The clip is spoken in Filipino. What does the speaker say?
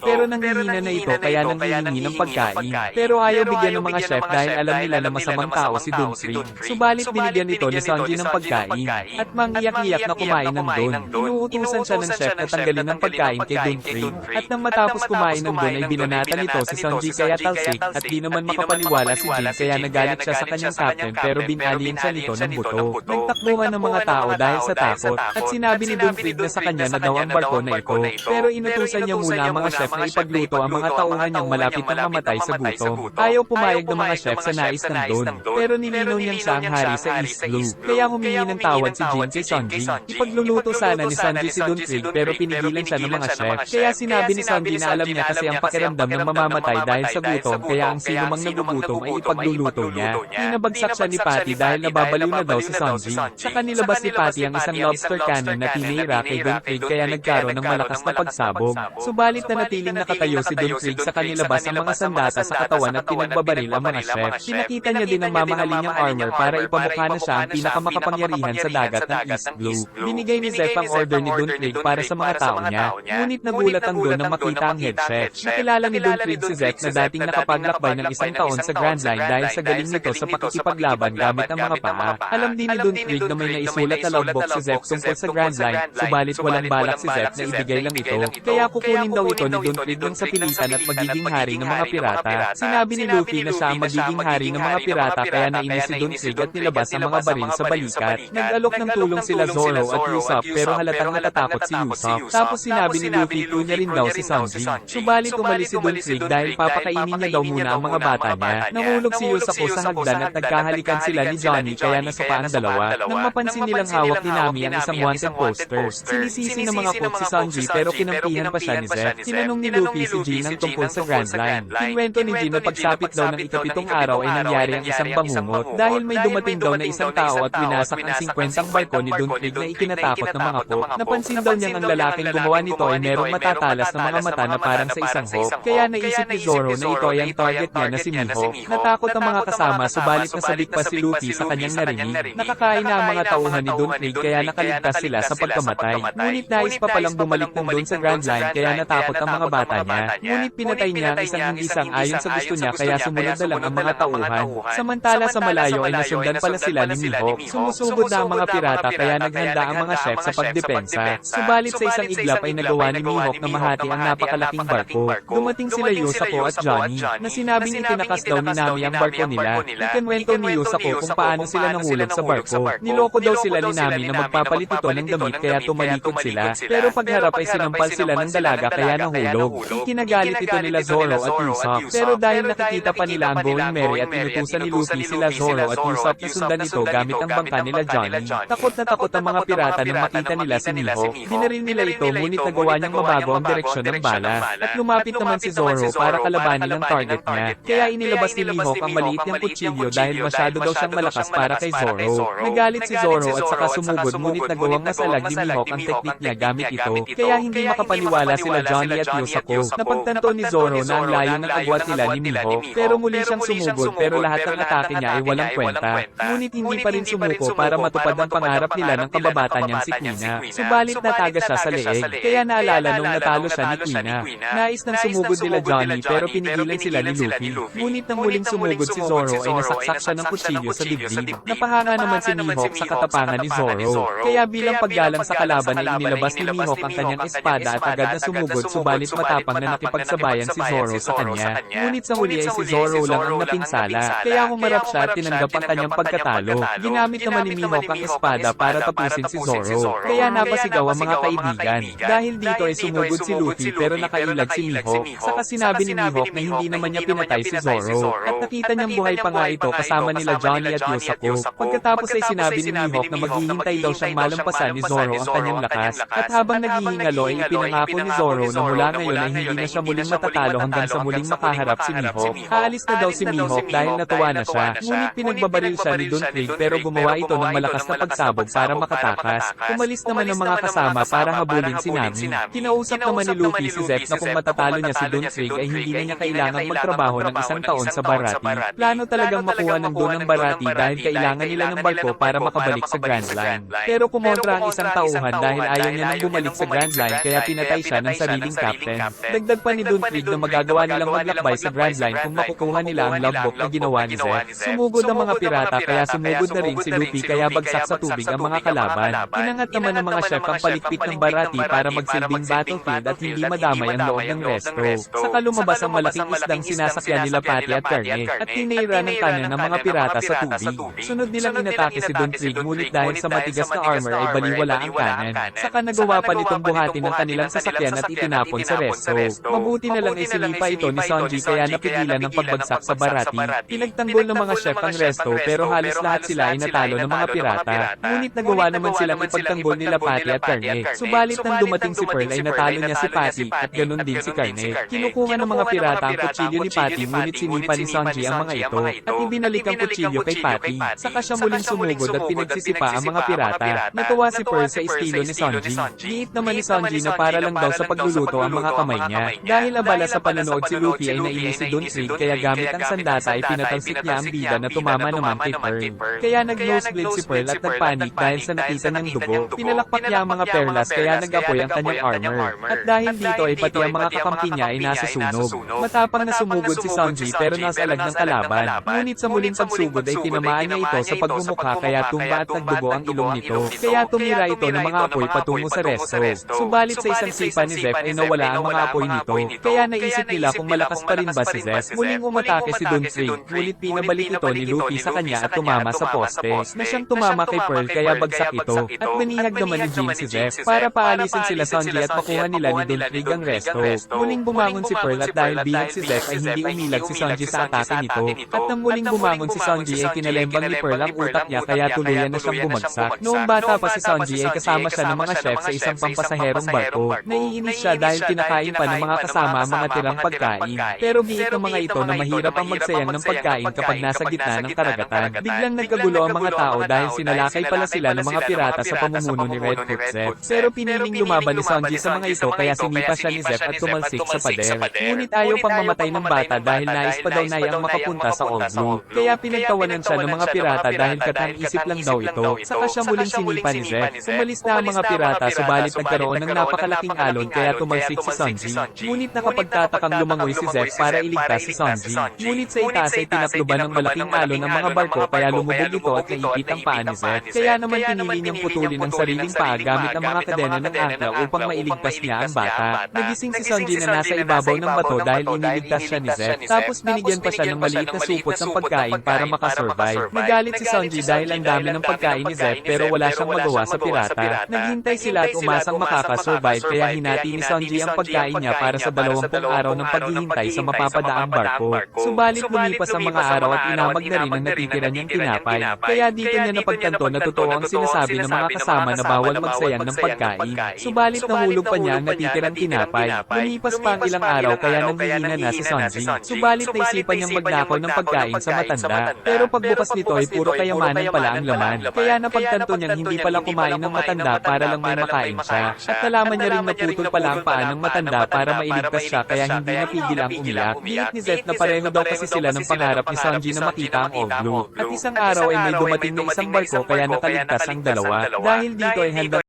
Pero nanghihina na ito kaya nanghihingi ng pagkain. Pero ayaw bigyan ng mga chef dahil alam nila na masamang tao si Dunfrig. Subalit binigyan ito ni Sanji ng pagkain. At mangiyak-iyak na kumain ng Don. Inuutusan siya ng chef na tanggalin ng pagkain kay Dunfrig. At nang matapos kumain ng Don ay binanatan nito si Sanji kaya talsik at di naman makapaniwala si Jin kaya nagalit siya sa kanyang captain pero binaliin siya nito ng buto. Nagtakbuhan ng mga tao dahil sa takot at sinabi ni Dunfrig na sa kanya na daw ang barko na ito. Pero inutusan niya muna ang mga chef na ipagluto ang mga tauhan niyang malapit na mamatay sa gutom. Ayaw pumayag ng mga chef sa nais ng Don. Pero nilinaw niyang siya ang hari sa East Blue. Kaya humingi ng tawad si Jin kay Sanji. Ipagluluto sana ni Sanji si Dunfrig pero pinigilan siya ng mga chef. Kaya sinabi ni Sanji na alam niya kasi ang pakiramdam ng mamamatay dahil sa gutom kaya ang sino mang nagugutom ay ipagluluto niya. Inabagsak siya ni Patty dahil nababaliw na daw si Sanji. Saka nilabas ni Patty ang isang lobster cannon na tinira kay Dunfrig kaya nagkaroon ng malakas na pagsabog. Subalit na natiling nakatayo si Dunfrig sa kanilabas ang mga sandata sa katawan at pinagbabaril ang mga chef. Pinakita niya din ang mamahalin niyang armor para ipamukha na siya ang pinakamakapangyarihan sa dagat ng East Blue. Binigay ni Zeph ang order ni Dunfrig para sa mga tao niya. Ngunit nagulat ang Don nang makita ang head chef. Nakilala ni Dunfrig si Zeph na dating nakapaglakbay ng isang taon sa Grand Line dahil sa galing nito sa pakikipaglaban gamit ang mga paa. Alam din ni Dunfrig na may naisulat na logbook si Zeph tungkol sa Grand Line, subalit walang balak si Zeph na ibigay lang ito. Kaya kukunin daw ito ni Dunfrig ng sa pilitan at magiging hari ng mga pirata. Sinabi ni Luffy na siya ang magiging hari ng mga pirata kaya nainis si Dunfrig at nilabas ang mga baril sa balikat. Nag-alok ng tulong sila Zoro at Usopp pero halatang natatakot si Usopp. Tapos sinabi ni Luffy tunya rin daw si Sanji. Subalit umalis si Dunfrig dahil papakainin niya daw muna ang mga bata niya. Nahulog si Usopp sa hagdan at nagkahalikan sila ni Johnny kaya nasuka ang dalawa. Nang mapansin nilang hawak ni Nami ang isang wanted poster, sinisisi ng mga cook si Sanji pero kinampihan pa siya ni Zeph. Tinanong ni Luffy si Jin ang tungkol sa Grand Line. Kinwento ni Jin na pagsapit daw ng ikapitong araw ay nangyari ang isang bangungot dahil may dumating daw na isang tao at winasak ang 50 barko ni Dunfrig na ikinatakot ng mga cook. Napansin daw niyang ang lalaking gumawa nito ay merong matatalas na mga mata na parang sa isang hawk. Kaya naisip ni Zoro na ito ay ang target niya na si Mihawk. Natakot ang mga kasama subalit nasabik pa si Luffy sa kanyang narinig. Nakakain na ang mga tauhan ni Dunfrig kaya nakaligtas sila sa pagkamatay. Ngunit nais pa palang bumalik ng Don sa Grand Line kaya natakot ang mga bata niya. Ngunit pinatay niya ang isang hindi sang-ayon sa gusto niya kaya sumunod na lang ang mga tauhan. Samantala sa malayo ay nasundan pala sila ni Mihawk. Sumusugod na ang mga pirata kaya naghanda ang mga chef sa pagdepensa. Subalit sa isang iglap ay nagawa ni Mihawk na mahati ang napakalaking barko. Dumating sila Yosako at Johnny na sinabing itinakas daw ni Nami ang barko nila. Ikinwento ni Yosako kung paano sila nahulog sa barko. Niloko daw sila ni Nami na magpapalit ito ng damit kaya tumalikod sila. Pero pagharap ay sinampal sila ng dalaga kaya nahulog. Ikinagalit ito nila Zoro at Usopp. Pero dahil nakikita pa nila ang Going Merry at inutusan ni Luffy sila Zoro at Usopp na sundan ito gamit ang bangka nila Johnny. Takot na takot ang mga pirata nang makita nila si Mihawk. Binaril nila ito ngunit nagawa niyang mabago ang direksyon ng bala. At lumapit naman si Zoro para kalabanin ang target niya. Kaya inilabas ni Mihawk ang maliit niyang kutsilyo dahil masyado daw siyang malakas para kay Zoro. Nagalit si Zoro at saka sumugod ngunit nagawang masalag ni Mihawk ang teknik niya gamit ito. Kaya hindi makapaniwala sila Johnny at Yosako. Napagtanto ni Zoro na ang layo ng agwat nila ni Mihawk. Pero muli siyang sumugod pero lahat ng atake niya ay walang kwenta. Ngunit hindi pa rin sumuko para matupad ang pangarap nila ng kababata niyang si Quina. Subalit nataga siya sa leeg. Kaya naalala nung natalo siya ni Quina. Nais nang sumugod nila Johnny pero pinigilan sila ni Luffy. Ngunit nang muling sumugod si Zoro ay nasaksak siya ng kutsilyo sa dibdib. Napahanga naman si Mihawk sa katapangan ni Zoro. Kaya bilang paggalang sa kalaban ay inilabas ni Mihawk ang kanyang espada at agad na sumugod subalit matapang na nakipagsabayan si Zoro sa kanya. Ngunit sa huli ay si Zoro lang ang napinsala. Kaya humarap siya at tinanggap ang kanyang pagkatalo. Ginamit naman ni Mihawk ang espada para tapusin si Zoro. Kaya napasigaw ang mga kaibigan. Dahil dito ay sumugod si Luffy pero nakailag si Mihawk. Saka sinabi ni Mihawk na hindi naman niya pinatay si Zoro. At nakita niyang buhay pa nga ito kasama nila Johnny at Yosako. Pagkatapos ay sinabi ni Mihawk na maghihintay daw siyang malampasan ni Zoro ang kanyang lakas. At habang naghihingalo ay ipinangako ni Zoro na mula ngayon ay hindi na siya muling matatalo hanggang sa muling makaharap si Mihawk. Aalis na daw si Mihawk dahil natuwa na siya. Ngunit pinagbabaril siya ni Dunfrig pero gumawa ito ng malakas na pagsabog para makatakas. Umalis naman ang mga kasama para habulin si Nami. Kinausap naman ni Luffy si Zeph na kung matatalo niya si Dunfrig ay hindi na niya kailangang magtrabaho ng isang taon sa Barati. Plano talagang makuha ng Don ng Barati dahil kailangan nila ng barko para makabalik sa Grand Line. Pero kumontra ang isang tauhan dahil ayaw niya nang bumalik sa Grand Line kaya pinatay siya ng sariling captain. Dagdag pa ni Dunfrig na magagawa nilang maglakbay sa Grand Line kung makukuha nila ang logbook na ginawa ni Zeph. Sumugod ang mga pirata kaya sumugod na rin si Luffy kaya bagsak sa tubig ang mga kalaban. Inangat naman ng mga chef ang palikpik ng barati para magsilbing battlefield at hindi madamay ang loob ng resto. Saka lumabas ang malaking isdang sinasakyan nila Patty at Carne at tinira ng kanya ng mga pirata sa tubig. Sunod nilang inatake si Dunfrig ngunit dahil sa matigas na armor ay baliwala ang kanan. Saka nagawa pa nitong buhatin ng kanilang sasakyan at itinapon sa resto. Mabuti na lang ay sinipa ito ni Sanji kaya napigilan ng pagbagsak sa barati. Pinagtanggol ng mga chef ang resto pero halos lahat sila ay natalo ng mga pirata. Ngunit nagawa naman silang ipagtanggol nila Patty at Carne. Subalit nang dumating si Pearl ay natalo niya si Patty at ganun din si Carne. Kinukuha ng mga pirata ang kutsilyo ni Patty ngunit sinipa ni Sanji ang mga ito at ibinalik ang kutsilyo kay Patty. Saka siya muling sumugod at pinagsisipa ang mga pirata. Natuwa si Pearl sa estilo ni Sanji. Giit naman ni Sanji na para lang daw sa pagluluto ang mga kamay niya. Dahil abala sa panonood si Luffy ay nainis si Dunfrig kaya gamit ang sandata ay pinatalsik niya ang bida na tumama naman kay Pearl. Kaya nag-nosebleed si Pearl at nagpanik dahil sa nakita niyang dugo. Pinalakpak niya ang mga perlas kaya nag-apoy ang kanyang armor. At dahil dito ay pati ang mga kakampi niya ay nasusunog. Matapang na sumugod si Sanji pero nasalag ng kalaban. Ngunit sa muling pagsugod ay tinamaan niya ito sa pagmumukha kaya tumba at nagdugo ang ilong nito. Kaya tumira ito ng mga apoy patungo sa resto. Subalit sa isang sipa ni Zeph ay nawala ang mga apoy nito. Kaya naisip nila kung malakas pa rin ba si Zeph. Muling umatake si Dunfrig, ngunit pinabalik ito ni Luffy sa kanya at tumama sa poste. Na siyang tumama kay Pearl kaya bagsak ito. At manihag naman ni Jin si Zeph para paalisin sila Sanji at makuha nila ni Dunfrig ang resto. Muling bumangon si Pearl at dahil bihag si Zeph ay hindi umilag si Sanji sa atake nito. At nang muling bumangon si Sanji ay kinalembang ni Pearl ang utak niya kaya tuluyan na siyang bumagsak. Noong bata pa si Sanji ay kasama siya ng mga chef sa isang pampasaherong barko. Naiinis siya dahil kinakain pa ng mga kasama ang mga tirang pagkain. Pero giit ng mga ito na mahirap ang magsayang ng pagkain kapag nasa gitna ng karagatan. Biglang nagkagulo ang mga tao dahil sinalakay pala sila ng mga pirata sa pamumuno ni Redfoot Zeph. Pero piniling lumaban ni Sanji sa mga ito kaya sinipa siya ni Zeph at tumalsik sa pader. Ngunit ayaw pang mamatay ng bata dahil nais pa daw niyang makapunta sa All Blue. Kaya pinagtawanan siya ng mga pirata dahil katang-isip lang daw ito. Saka siya muling sinipa ni Zeph. Umalis na ang mga pirata subalit nagkaroon ng napakalaking alon kaya tumalsik si Sanji. Ngunit nakapagtatakang lumangoy si Zeph para iligtas si Sanji. Ngunit sa itaas ay tinakluban ng malaking alon ng mga barko kaya lumubog ito at naipit ang paa ni Zeph. Kaya naman pinili niyang putulin ang sariling paa gamit ang mga kadena ng angkla upang mailigtas niya ang bata. Nagising si Sanji na nasa ibabaw ng bato dahil iniligtas siya ni Zeph. Tapos binigyan pa siya ng maliit na supot ng pagkain para makasurvive. Nagalit si Sanji dahil ang dami ng pagkain ni Zeph pero wala siyang magawa sa pirata. Naghintay sila at umasang makakasurvive kaya hinati ni Sanji ang pagkain niya para sa 20 araw ng paghihintay sa mapapadaang barko. Subalit lumipas ang mga araw at inamag na rin ang natitira niyang tinapay. Kaya dito niya napagtanto na totoo ang sinasabi ng mga kasama na bawal magsayang ng pagkain. Subalit nahulog pa niya ang natitirang tinapay. Lumipas pa ang ilang araw kaya nanghihina na si Sanji. Subalit naisipan niyang magnakaw ng pagkain sa matanda. Pero pagbukas nito ay puro kayamanan pala ang laman. Kaya napagtanto niyang hindi pala kumain ng matanda para lang may makain siya. At nalaman niya rin naputol pala ang paa ng matanda para mailigtas siya kaya hindi napigil ang umiyak. Giit ni Zeph na pareho daw kasi sila ng pangarap ni Sanji na makita ang All Blue. At isang araw ay may dumating na isang barko kaya nakaligtas ang dalawa. Dahil dito ay handang